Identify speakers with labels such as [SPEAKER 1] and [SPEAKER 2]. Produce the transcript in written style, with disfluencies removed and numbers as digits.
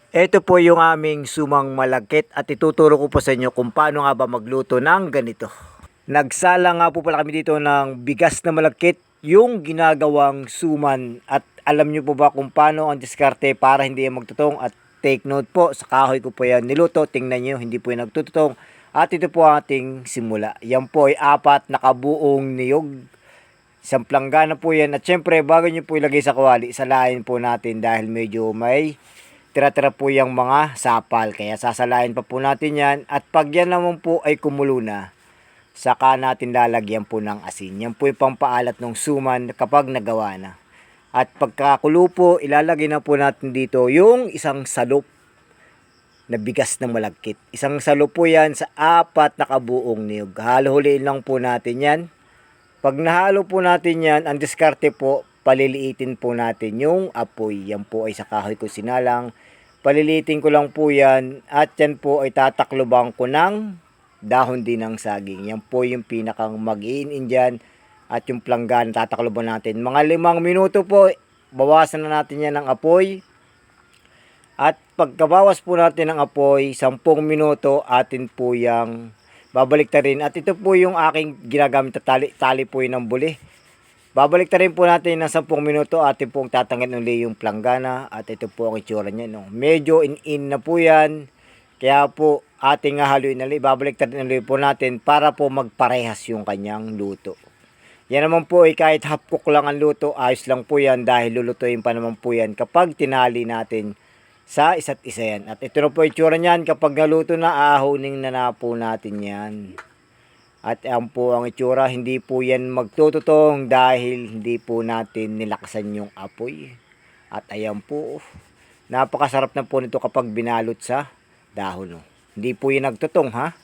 [SPEAKER 1] Ito po yung aming sumang malagkit at ituturo ko po sa inyo kung paano nga ba magluto ng ganito. Nagsala nga po pala kami dito ng bigas na malagkit, yung ginagawang suman. At alam nyo po ba kung paano ang diskarte para hindi yan magtutong? At take note po, sa kahoy ko po yan niluto. Tingnan nyo, hindi po yan nagtututong. At ito po ang ating simula. Yan po ay 4 na kabuong niyog. Isang planggana po yan. At syempre, bago nyo po ilagay sa kawali, salain po natin dahil medyo may tira-tira po yung mga sapal. Kaya sasalain pa po natin yan. At pag yan naman po ay kumulo na, saka natin lalagyan po ng asin. Yan po yung pampaalat ng suman kapag nagawa na. At pagkakulo po, ilalagay na po natin dito yung isang salop na bigas na malagkit. Isang salop po yan sa 4 na kabuong niyog. Halo-huliin lang po natin yan. Pag nahalo po natin yan, ang diskarte po, paliliitin po natin yung apoy. Yan po ay sa kahoy ko sinalang. Paliliitin ko lang po yan. At yan po ay tatakloban ko ng dahon din ng saging. Yan po yung pinakang mag-iin dyan. At yung planggana tatakloban natin. Mga 5 minuto po, bawasan na natin yan ng apoy. At pagkabawas po natin ng apoy, 10 minuto atin po yung babalik ta rin. At ito po yung aking ginagamit na tali po yun ng buli. Babalik ta rin po natin ng 10 minuto. Atin pong tatanggalin uli yung planggana. At ito po ang itsura niya. No? Medyo in na po yan. Kaya po ating haluin ulit. Babalik ta rin ulit po natin para po magparehas yung kanyang luto. Yan naman po ay kahit half cook lang ang luto. Ayos lang po yan dahil lulutuin pa naman po yan kapag tinali natin sa isa't isa yan. At ito na po itsura niyan. Kapag naluto na, ahunin na po natin yan. At yan po ang itsura. Hindi po yan magtututong dahil hindi po natin nilakasan yung apoy. At ayan po. Napakasarap na po nito kapag binalot sa dahon. Hindi po yan nagtutong ha.